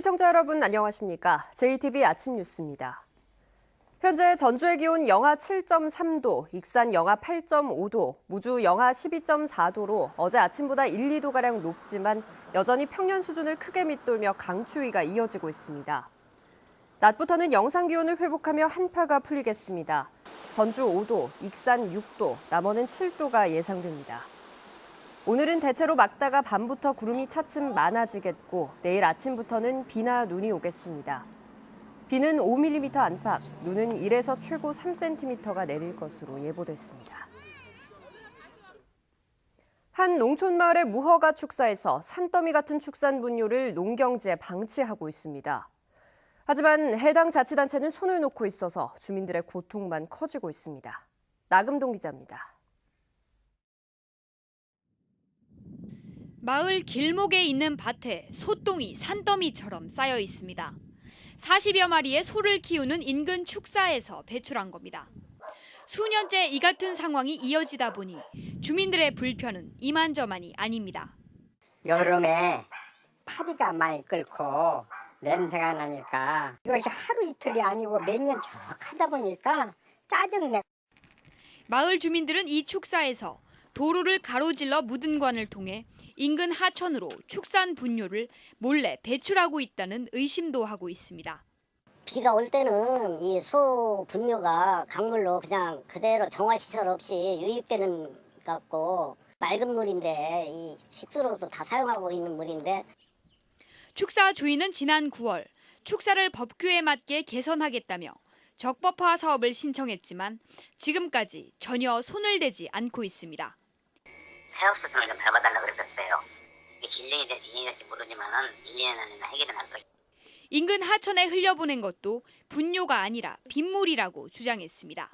시청자 여러분 안녕하십니까? JTB 아침 뉴스입니다. 현재 전주의 기온 영하 7.3도, 익산 영하 8.5도, 무주 영하 12.4도로 어제 아침보다 1, 2도가량 높지만 여전히 평년 수준을 크게 밑돌며 강추위가 이어지고 있습니다. 낮부터는 영상 기온을 회복하며 한파가 풀리겠습니다. 전주 5도, 익산 6도, 남원은 7도가 예상됩니다. 오늘은 대체로 맑다가 밤부터 구름이 차츰 많아지겠고 내일 아침부터는 비나 눈이 오겠습니다. 비는 5mm 안팎, 눈은 1에서 최고 3cm가 내릴 것으로 예보됐습니다. 한 농촌마을의 무허가 축사에서 산더미 같은 축산 분뇨를 농경지에 방치하고 있습니다. 하지만 해당 자치단체는 손을 놓고 있어서 주민들의 고통만 커지고 있습니다. 나금동 기자입니다. 마을 길목에 있는 밭에 소똥이 산더미처럼 쌓여 있습니다. 40여 마리의 소를 키우는 인근 축사에서 배출한 겁니다. 수년째 이 같은 상황이 이어지다 보니 주민들의 불편은 이만저만이 아닙니다. 여름에 파리가 많이 끓고 냄새가 나니까 이것이 하루 이틀이 아니고 몇 년 쭉 하다 보니까 짜증내. 마을 주민들은 이 축사에서 도로를 가로질러 무든관을 통해 인근 하천으로 축산 분뇨를 몰래 배출하고 있다는 의심도 하고 있습니다. 비가 올 때는 이 소 분뇨가 강물로 그냥 그대로 정화시설 없이 유입되는 것 같고 맑은 물인데 이 식수로도 다 사용하고 있는 물인데 축사 주인은 지난 9월 축사를 법규에 맞게 개선하겠다며 적법화 사업을 신청했지만 지금까지 전혀 손을 대지 않고 있습니다. 해역수선을 좀 밟아달라고 그랬었어요. 이게 1년이 될지 2년이 될지 모르지만은 2년 안에는 해결이 날 거예요. 인근 하천에 흘려보낸 것도 분뇨가 아니라 빗물이라고 주장했습니다.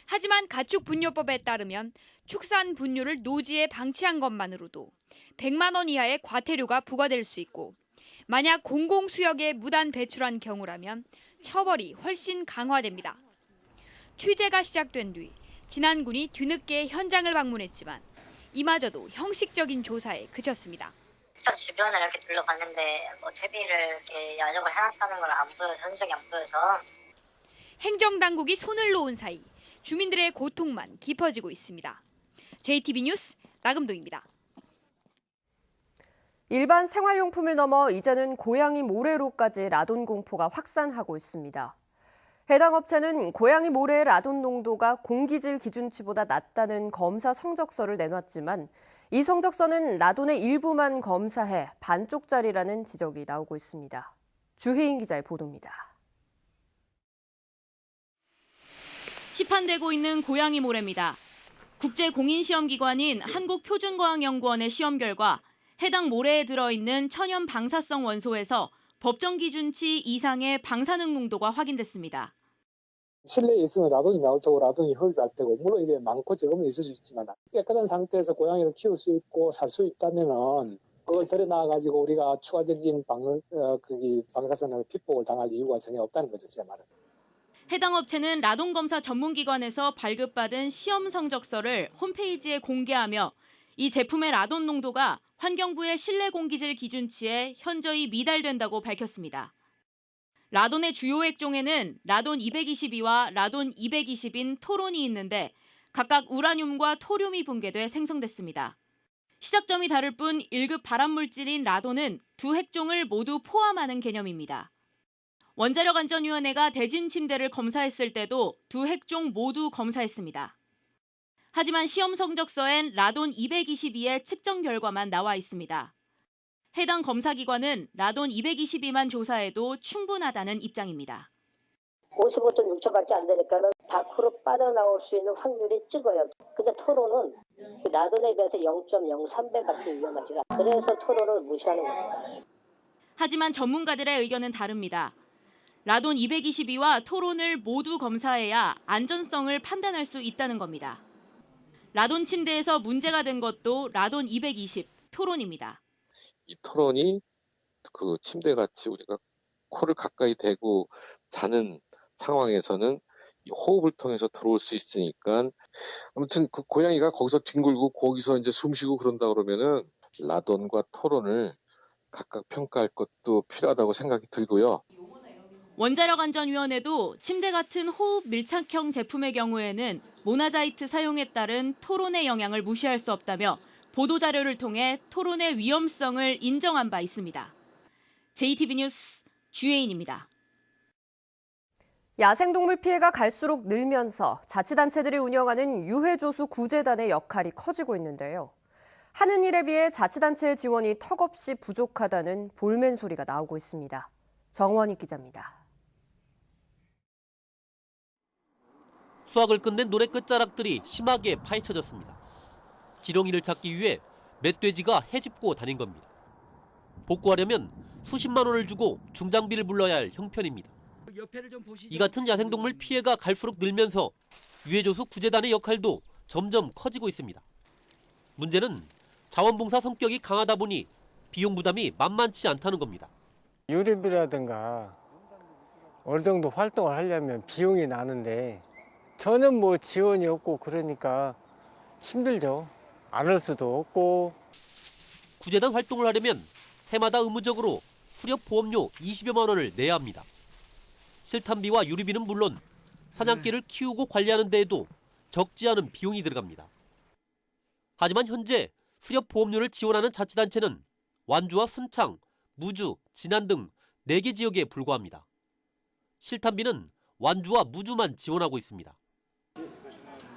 하지만 가축분뇨법에 따르면 축산 분뇨를 노지에 방치한 것만으로도 100만 원 이하의 과태료가 부과될 수 있고 만약 공공수역에 무단 배출한 경우라면 처벌이 훨씬 강화됩니다. 취재가 시작된 뒤 진안군이 뒤늦게 현장을 방문했지만 이마저도 형식적인 조사에 그쳤습니다. 주변을 이렇게 둘러봤는데 퇴비를 이렇게 야적을 해놨다는 건 안 보여서 흔적이 안 보여서 행정당국이 손을 놓은 사이 주민들의 고통만 깊어지고 있습니다. JTB 뉴스 나금동입니다. 일반 생활용품을 넘어 이제는 고양이 모래로까지 라돈 공포가 확산하고 있습니다. 해당 업체는 고양이 모래의 라돈 농도가 공기질 기준치보다 낮다는 검사 성적서를 내놨지만 이 성적서는 라돈의 일부만 검사해 반쪽짜리라는 지적이 나오고 있습니다. 주혜인 기자의 보도입니다. 시판되고 있는 고양이 모래입니다. 국제공인시험기관인 한국표준과학연구원의 시험 결과 해당 모래에 들어있는 천연 방사성 원소에서 법정 기준치 이상의 방사능 농도가 확인됐습니다. 실내에 있으면 라돈이 나올 테고 라돈이 흡입할 테고 물론 이제 많고 적으면 있을 수 있지만 깨끗한 상태에서 고양이를 키울 수 있고 살 수 있다면은 그걸 들여놔가지고 우리가 추가적인 방사선을 피폭을 당할 이유가 전혀 없다는 거죠, 제 말은. 해당 업체는 라돈 검사 전문기관에서 발급받은 시험 성적서를 홈페이지에 공개하며 이 제품의 라돈 농도가 환경부의 실내 공기질 기준치에 현저히 미달된다고 밝혔습니다. 라돈의 주요 액종에는 라돈 222와 라돈 220인 토론이 있는데 각각 우라늄과 토륨이 분解돼 생성됐습니다. 시작점이 다를 뿐 1급 발암물질인 라돈은 두 핵종을 모두 포함하는 개념입니다. 원자력안전위원회가 대진 침대를 검사했을 때도 두 핵종 모두 검사했습니다. 하지만 시험 성적서엔 라돈 222의 측정 결과만 나와 있습니다. 해당 검사기관은 라돈 222만 조사해도 충분하다는 입장입니다. 55톤 6천밖에 안 되니까는 밖으로 빠져나올 수 있는 확률이 적어요. 근데 토론은 라돈에 비해서 0.03배밖에 위험하지가 않아요. 그래서 토론을 무시하는 겁니다. 하지만 전문가들의 의견은 다릅니다. 라돈 222와 토론을 모두 검사해야 안전성을 판단할 수 있다는 겁니다. 라돈 침대에서 문제가 된 것도 라돈 220, 토론입니다. 이 토론이 그 침대같이 우리가 코를 가까이 대고 자는 상황에서는 호흡을 통해서 들어올 수 있으니까 아무튼 그 고양이가 거기서 뒹굴고 거기서 이제 숨 쉬고 그런다 그러면은 라돈과 토론을 각각 평가할 것도 필요하다고 생각이 들고요. 원자력안전위원회도 침대 같은 호흡 밀착형 제품의 경우에는 모나자이트 사용에 따른 토론의 영향을 무시할 수 없다며 보도자료를 통해 토론의 위험성을 인정한 바 있습니다. JTB 뉴스 주혜인입니다. 야생동물 피해가 갈수록 늘면서 자치단체들이 운영하는 유해조수 구제단의 역할이 커지고 있는데요. 하는 일에 비해 자치단체의 지원이 턱없이 부족하다는 볼멘 소리가 나오고 있습니다. 정원익 기자입니다. 수확을 끝낸 노래 끝자락들이 심하게 파헤쳐졌습니다. 지렁이를 찾기 위해 멧돼지가 헤집고 다닌 겁니다. 복구하려면 수십만 원을 주고 중장비를 불러야 할 형편입니다. 이 같은 야생동물 피해가 갈수록 늘면서 유해조수 구제단의 역할도 점점 커지고 있습니다. 문제는 자원봉사 성격이 강하다 보니 비용 부담이 만만치 않다는 겁니다. 유류비라든가 어느 정도 활동을 하려면 비용이 나는데 전혀 뭐 지원이 없고 그러니까 힘들죠. 안 할 수도 없고. 구제단 활동을 하려면 해마다 의무적으로 수렵 보험료 20여만 원을 내야 합니다. 실탄비와 유류비는 물론 사냥개를 키우고 관리하는 데에도 적지 않은 비용이 들어갑니다. 하지만 현재 수렵 보험료를 지원하는 자치단체는 완주와 순창, 무주, 진안 등 4개 지역에 불과합니다. 실탄비는 완주와 무주만 지원하고 있습니다.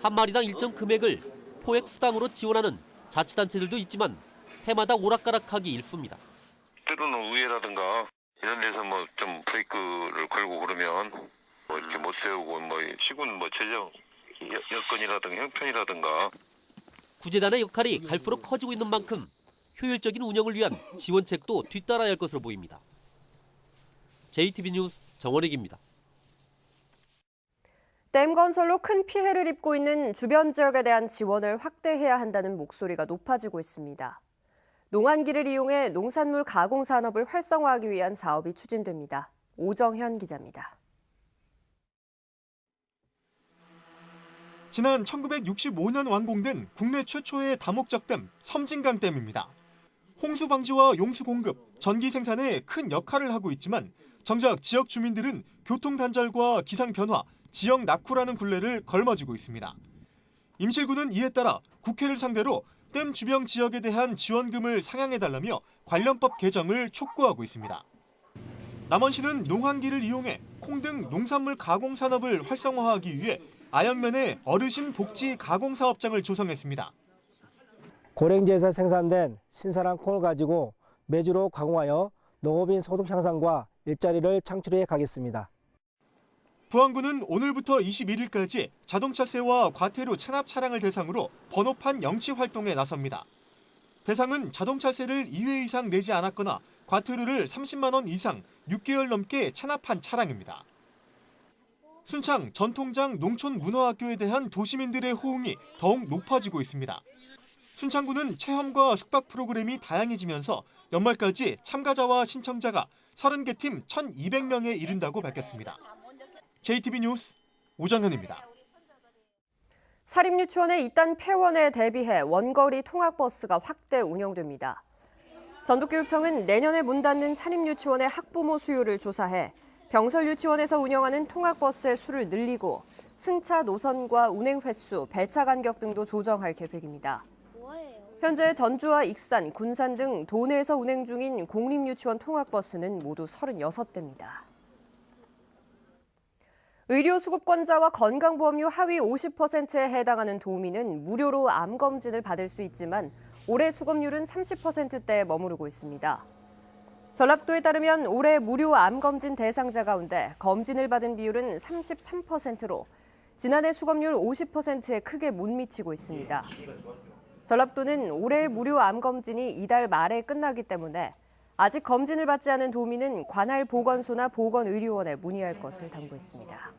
한 마리당 일정 금액을 포획 수당으로 지원하는 자치단체들도 있지만 해마다 오락가락하기 일쑤입니다. 때로는 의회라든가 이런 데서 뭐 좀 브레이크를 걸고 그러면 뭐 이렇게 못 세우고 뭐 시군 뭐 재정 여건이라든가 형편이라든가. 구제단의 역할이 갈수록 커지고 있는 만큼 효율적인 운영을 위한 지원책도 뒤따라야 할 것으로 보입니다. JTB 뉴스 정원익입니다. 댐 건설로 큰 피해를 입고 있는 주변 지역에 대한 지원을 확대해야 한다는 목소리가 높아지고 있습니다. 농안기를 이용해 농산물 가공 산업을 활성화하기 위한 사업이 추진됩니다. 오정현 기자입니다. 지난 1965년 완공된 국내 최초의 다목적댐 섬진강댐입니다. 홍수 방지와 용수 공급, 전기 생산에 큰 역할을 하고 있지만 정작 지역 주민들은 교통 단절과 기상 변화, 지역 낙후라는 굴레를 걸머쥐고 있습니다. 임실구는 이에 따라 국회를 상대로 댐 주변 지역에 대한 지원금을 상향해달라며 관련법 개정을 촉구하고 있습니다. 남원시는 농한기를 이용해 콩 등 농산물 가공 산업을 활성화하기 위해 아영면에 어르신 복지 가공 사업장을 조성했습니다. 고랭지에서 생산된 신선한 콩을 가지고 메주로 가공하여 농업인 소득 향상과 일자리를 창출해 가겠습니다. 부안군은 오늘부터 21일까지 자동차세와 과태료 체납 차량을 대상으로 번호판 영치 활동에 나섭니다. 대상은 자동차세를 2회 이상 내지 않았거나 과태료를 30만 원 이상 6개월 넘게 체납한 차량입니다. 순창 전통장 농촌문화학교에 대한 도시민들의 호응이 더욱 높아지고 있습니다. 순창구는 체험과 숙박 프로그램이 다양해지면서 연말까지 참가자와 신청자가 30개 팀 1,200명에 이른다고 밝혔습니다. JTB 뉴스 오정현입니다. 사립유치원의 이딴 폐원에 대비해 원거리 통학버스가 확대 운영됩니다. 전북교육청은 내년에 문 닫는 사립유치원의 학부모 수요를 조사해 병설유치원에서 운영하는 통학버스의 수를 늘리고 승차 노선과 운행 횟수, 배차 간격 등도 조정할 계획입니다. 현재 전주와 익산, 군산 등 도내에서 운행 중인 공립유치원 통학버스는 모두 36대입니다. 의료수급권자와 건강보험료 하위 50%에 해당하는 도민은 무료로 암검진을 받을 수 있지만 올해 수검률은 30%대에 머무르고 있습니다. 전라북도에 따르면 올해 무료 암검진 대상자 가운데 검진을 받은 비율은 33%로 지난해 수검률 50%에 크게 못 미치고 있습니다. 전라북도는 올해 무료 암검진이 이달 말에 끝나기 때문에 아직 검진을 받지 않은 도민은 관할 보건소나 보건의료원에 문의할 것을 당부했습니다.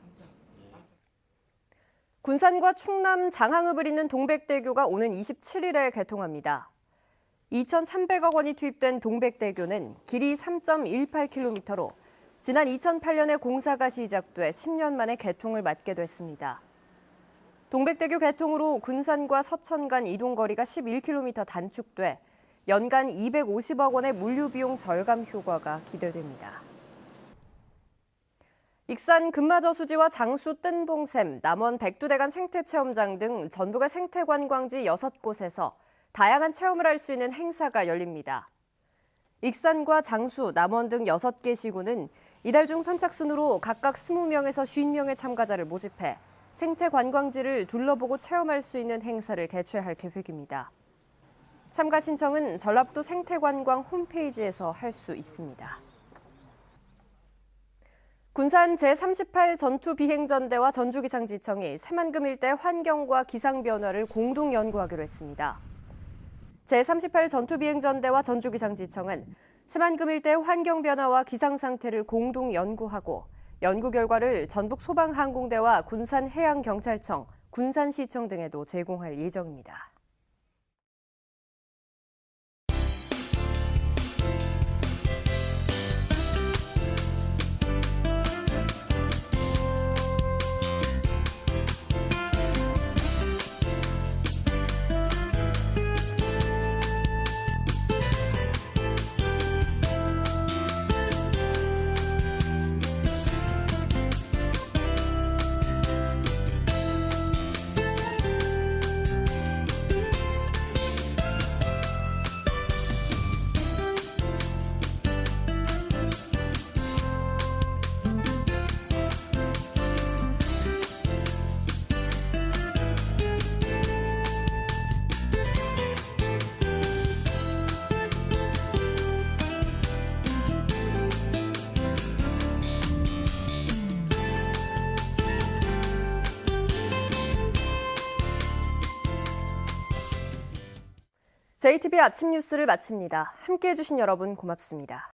군산과 충남 장항읍을 잇는 동백대교가 오는 27일에 개통합니다. 2,300억 원이 투입된 동백대교는 길이 3.18km로 지난 2008년에 공사가 시작돼 10년 만에 개통을 맞게 됐습니다. 동백대교 개통으로 군산과 서천 간 이동거리가 11km 단축돼 연간 250억 원의 물류 비용 절감 효과가 기대됩니다. 익산 금마저수지와 장수 뜬봉샘, 남원 백두대간 생태체험장 등 전북의 생태관광지 6곳에서 다양한 체험을 할 수 있는 행사가 열립니다. 익산과 장수, 남원 등 6개 시군은 이달 중 선착순으로 각각 20명에서 50명의 참가자를 모집해 생태관광지를 둘러보고 체험할 수 있는 행사를 개최할 계획입니다. 참가 신청은 전라북도 생태관광 홈페이지에서 할 수 있습니다. 군산 제38 전투비행전대와 전주기상지청이 새만금 일대 환경과 기상 변화를 공동 연구하기로 했습니다. 제38 전투비행전대와 전주기상지청은 새만금 일대 환경 변화와 기상 상태를 공동 연구하고 연구 결과를 전북 소방항공대와 군산해양경찰청, 군산시청 등에도 제공할 예정입니다. JTB 아침 뉴스를 마칩니다. 함께해 주신 여러분 고맙습니다.